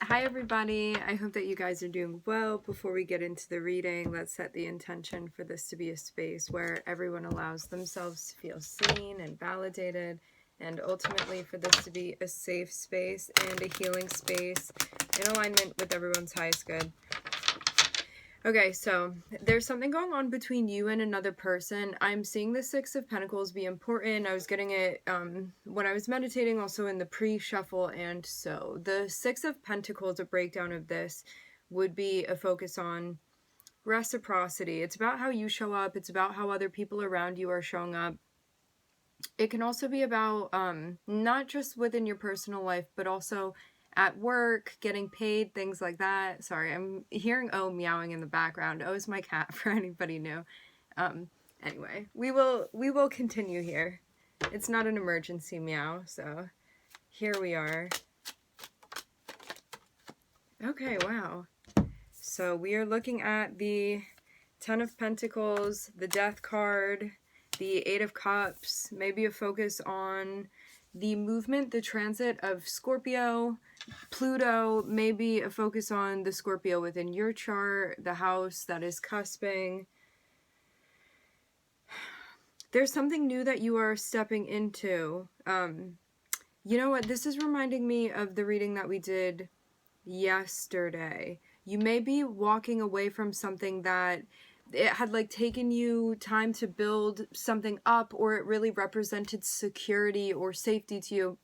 Hi everybody, I hope that you guys are doing well. Before we get into the reading, let's set the intention for this to be a space where everyone allows themselves to feel seen and validated, and ultimately for this to be a safe space and a healing space in alignment with everyone's highest good. Okay, so there's something going on between you and another person. I'm seeing the Six of Pentacles be important. I was getting it when I was meditating, also in the pre-shuffle. And so the Six of Pentacles, a breakdown of this, would be a focus on reciprocity. It's about how you show up. It's about how other people around you are showing up. It can also be about not just within your personal life, but also at work, getting paid, things like that. Sorry, I'm hearing O meowing in the background. O is my cat for anybody new. Anyway, we will continue here. It's not an emergency meow, so here we are. Okay, wow. So we are looking at the Ten of Pentacles, the Death card, the Eight of Cups, maybe a focus on the movement, the transit of Scorpio, Pluto, maybe a focus on the Scorpio within your chart, the house that is cusping. There's something new that you are stepping into. You know what? This is reminding me of the reading that we did yesterday. You may be walking away from something that it had like taken you time to build something up, or it really represented security or safety to you.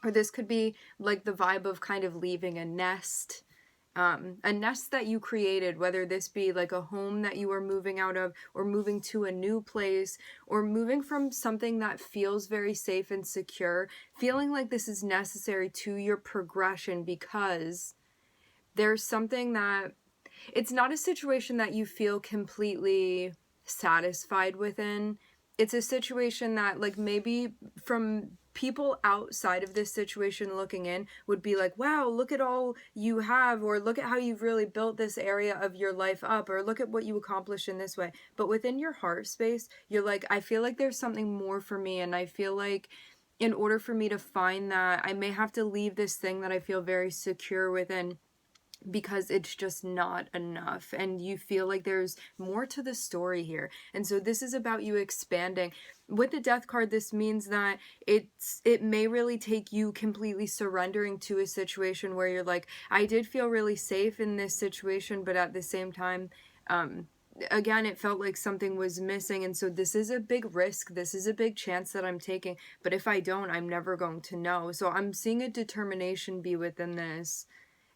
Or this could be like the vibe of kind of leaving a nest that you created, whether this be like a home that you are moving out of, or moving to a new place, or moving from something that feels very safe and secure, feeling like this is necessary to your progression because there's something that it's not a situation that you feel completely satisfied within. It's a situation that, like, maybe from people outside of this situation looking in would be like, wow, look at all you have, or look at how you've really built this area of your life up, or look at what you accomplished in this way. But within your heart space, you're like, I feel like there's something more for me, and I feel like in order for me to find that, I may have to leave this thing that I feel very secure within, because it's just not enough, and you feel like there's more to the story here. And so this is about you expanding. With the Death card, this means that it may really take you completely surrendering to a situation where you're like, I did feel really safe in this situation, but at the same time, again, it felt like something was missing. And so this is a big risk, this is a big chance that I'm taking, but if I don't, I'm never going to know. So I'm seeing a determination be within this.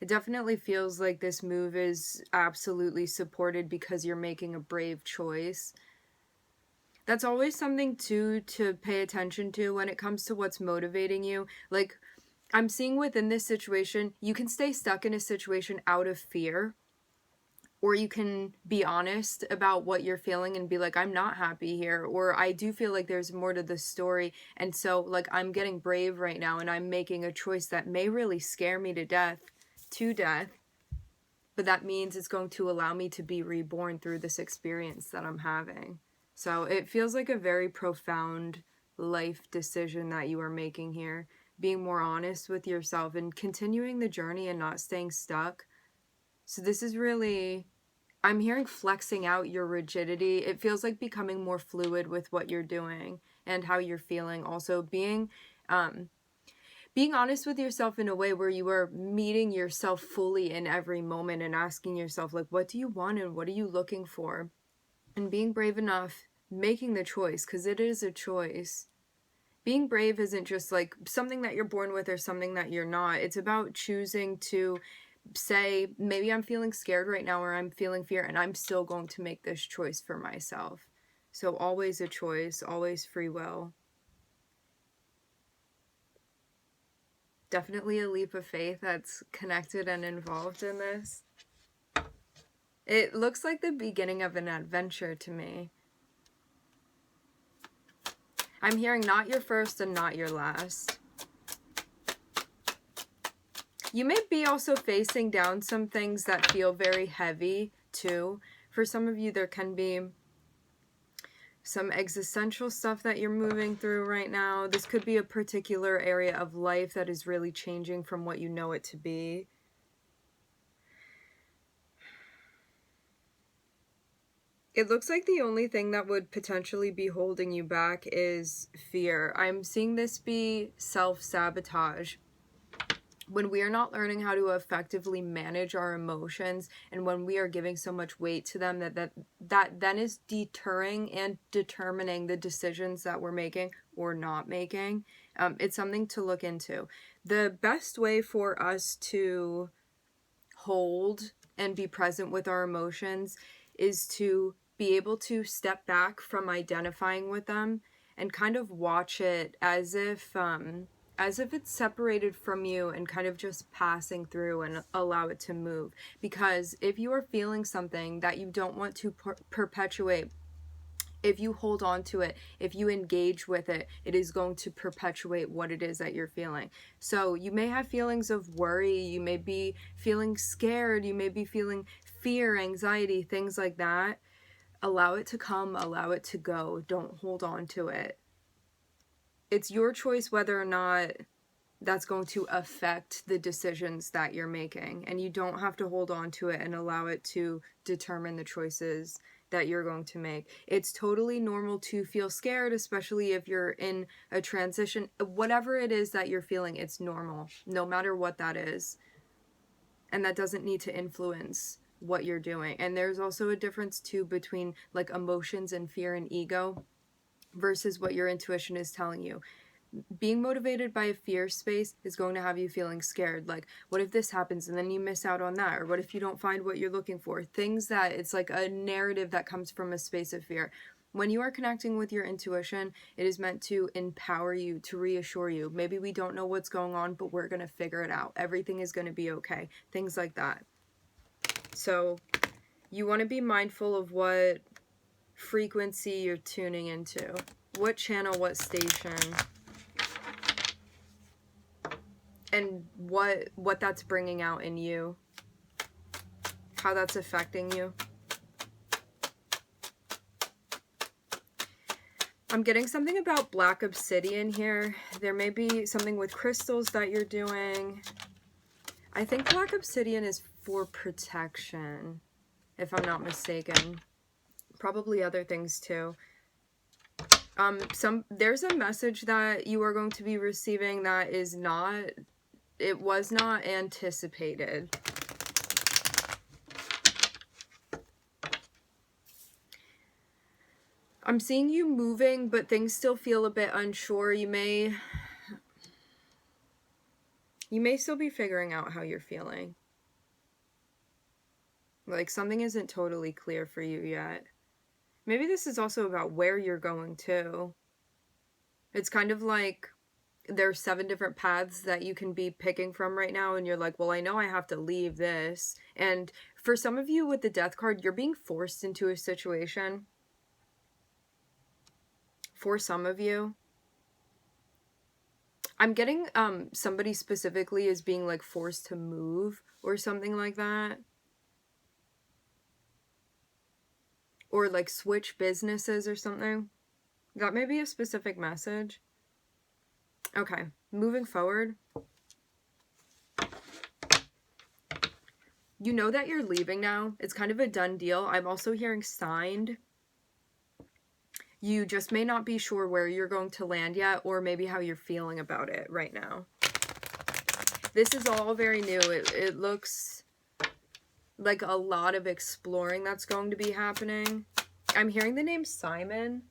It definitely feels like this move is absolutely supported because you're making a brave choice. That's always something too to pay attention to when it comes to what's motivating you. Like, I'm seeing within this situation, you can stay stuck in a situation out of fear, or you can be honest about what you're feeling and be like, I'm not happy here, or I do feel like there's more to the story, and so like I'm getting brave right now and I'm making a choice that may really scare me to death, but that means it's going to allow me to be reborn through this experience that I'm having. So it feels like a very profound life decision that you are making here, being more honest with yourself and continuing the journey and not staying stuck. So this is really, I'm hearing flexing out your rigidity. It feels like becoming more fluid with what you're doing and how you're feeling. Also being honest with yourself in a way where you are meeting yourself fully in every moment and asking yourself, like, what do you want and what are you looking for? And being brave enough, making the choice, because it is a choice. Being brave isn't just like something that you're born with or something that you're not. It's about choosing to say, maybe I'm feeling scared right now, or I'm feeling fear, and I'm still going to make this choice for myself. So always a choice, always free will. Definitely a leap of faith that's connected and involved in this. It looks like the beginning of an adventure to me. I'm hearing not your first and not your last. You may be also facing down some things that feel very heavy too. For some of you, there can be some existential stuff that you're moving through right now. This could be a particular area of life that is really changing from what you know it to be. It looks like the only thing that would potentially be holding you back is fear. I'm seeing this be self-sabotage. When we are not learning how to effectively manage our emotions, and when we are giving so much weight to them, that then is deterring and determining the decisions that we're making or not making. It's something to look into. The best way for us to hold and be present with our emotions is to be able to step back from identifying with them and kind of watch it as if it's separated from you and kind of just passing through and allow it to move. Because if you are feeling something that you don't want to perpetuate, if you hold on to it, if you engage with it, it is going to perpetuate what it is that you're feeling. So you may have feelings of worry, you may be feeling scared, you may be feeling fear, anxiety, things like that. Allow it to come, allow it to go. Don't hold on to it. It's your choice whether or not that's going to affect the decisions that you're making. And you don't have to hold on to it and allow it to determine the choices that you're going to make. It's totally normal to feel scared, especially if you're in a transition. Whatever it is that you're feeling, it's normal, no matter what that is. And that doesn't need to influence what you're doing. And there's also a difference too between like emotions and fear and ego versus what your intuition is telling you. Being motivated by a fear space is going to have you feeling scared. Like, what if this happens and then you miss out on that? Or what if you don't find what you're looking for? Things that it's like a narrative that comes from a space of fear. When you are connecting with your intuition, it is meant to empower you, to reassure you. Maybe we don't know what's going on, but we're going to figure it out. Everything is going to be okay. Things like that. So you want to be mindful of what frequency you're tuning into. What channel, what station. And what that's bringing out in you, how that's affecting you. I'm getting something about black obsidian here. There may be something with crystals that you're doing. I think black obsidian is for protection, if I'm not mistaken. Probably other things too. There's a message that you are going to be receiving that is not, it was not anticipated. I'm seeing you moving, but things still feel a bit unsure. You may still be figuring out how you're feeling. Like something isn't totally clear for you yet. Maybe this is also about where you're going to. It's kind of like there's 7 different paths that you can be picking from right now, and you're like, well, I know I have to leave this. And for some of you with the death card, you're being forced into a situation. For some of you, I'm getting somebody specifically as being like forced to move or something like that. Or like switch businesses or something. That may be a specific message. Okay, moving forward. You know that you're leaving now. It's kind of a done deal. I'm also hearing signed. You just may not be sure where you're going to land yet, or maybe how you're feeling about it right now. This is all very new. It looks like a lot of exploring that's going to be happening. I'm hearing the name Simon.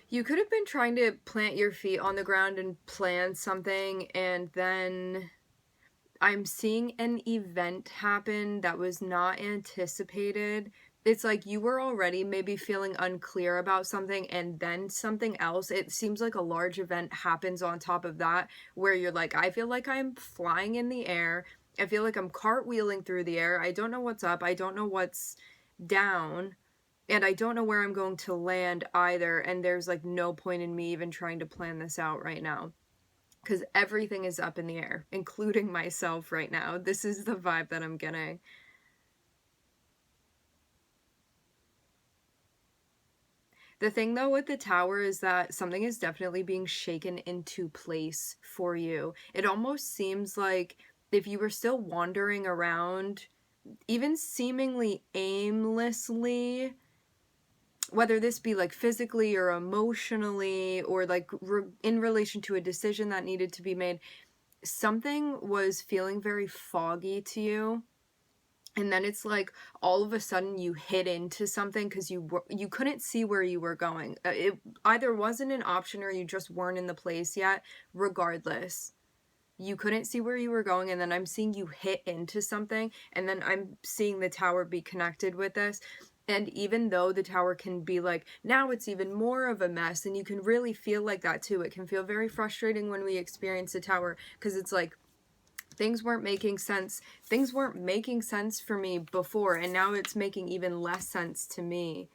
You could have been trying to plant your feet on the ground and plan something, and then I'm seeing an event happen that was not anticipated. It's like you were already maybe feeling unclear about something, and then something else. It seems like a large event happens on top of that, where you're like, I feel like I'm flying in the air. I feel like I'm cartwheeling through the air. I don't know what's up. I don't know what's down. And I don't know where I'm going to land either, and there's like no point in me even trying to plan this out right now. Because everything is up in the air, including myself right now. This is the vibe that I'm getting. The thing though with the Tower is that something is definitely being shaken into place for you. It almost seems like if you were still wandering around, even seemingly aimlessly, whether this be like physically or emotionally or like in relation to a decision that needed to be made, something was feeling very foggy to you. And then it's like all of a sudden you hit into something because you couldn't see where you were going. It either wasn't an option or you just weren't in the place yet. Regardless, you couldn't see where you were going, and then I'm seeing you hit into something, and then I'm seeing the Tower be connected with this. And even though the Tower can be like, now it's even more of a mess, and you can really feel like that too. It can feel very frustrating when we experience the Tower because it's like, things weren't making sense. Things weren't making sense for me before, and now it's making even less sense to me.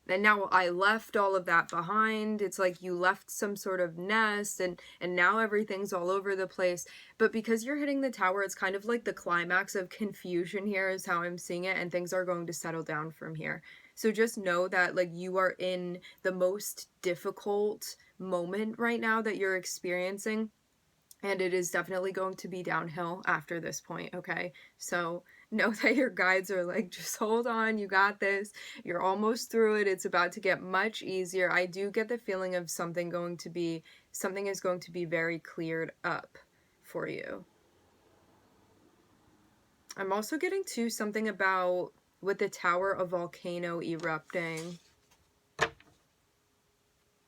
And now I left all of that behind. It's like you left some sort of nest, and now everything's all over the place. But because you're hitting the Tower, it's kind of like the climax of confusion here is how I'm seeing it, and things are going to settle down from here. So just know that like you are in the most difficult moment right now that you're experiencing. And it is definitely going to be downhill after this point, okay? So know that your guides are like, just hold on, you got this. You're almost through it. It's about to get much easier. I do get the feeling of something is going to be very cleared up for you. I'm also getting to something about with the Tower, a volcano erupting.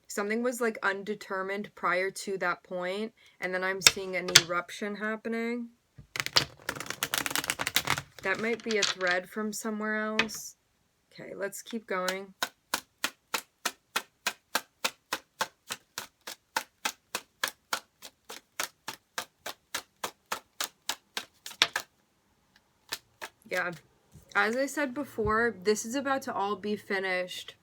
Something was like undetermined prior to that point, and then I'm seeing an eruption happening. That might be a thread from somewhere else. Okay, let's keep going. Yeah, as I said before, this is about to all be finished.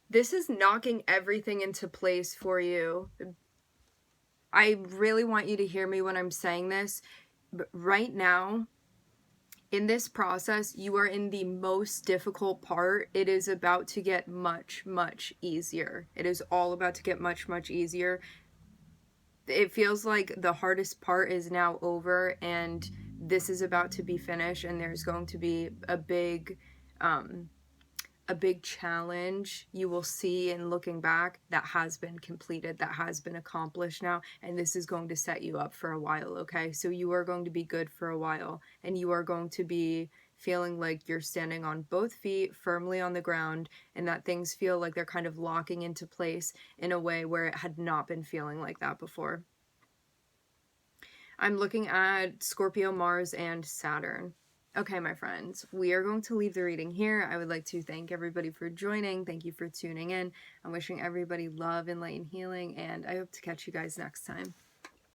This is knocking everything into place for you. I really want you to hear me when I'm saying this. But right now, in this process, you are in the most difficult part. It is about to get much, much easier. It is all about to get much, much easier. It feels like the hardest part is now over, and this is about to be finished, and there's going to be a big challenge you will see in looking back that has been completed, that has been accomplished now, and this is going to set you up for a while, okay? So you are going to be good for a while, and you are going to be feeling like you're standing on both feet firmly on the ground, and that things feel like they're kind of locking into place in a way where it had not been feeling like that before. I'm looking at Scorpio, Mars, and Saturn. Okay, my friends, we are going to leave the reading here. I would like to thank everybody for joining. Thank you for tuning in. I'm wishing everybody love and light and healing, and I hope to catch you guys next time.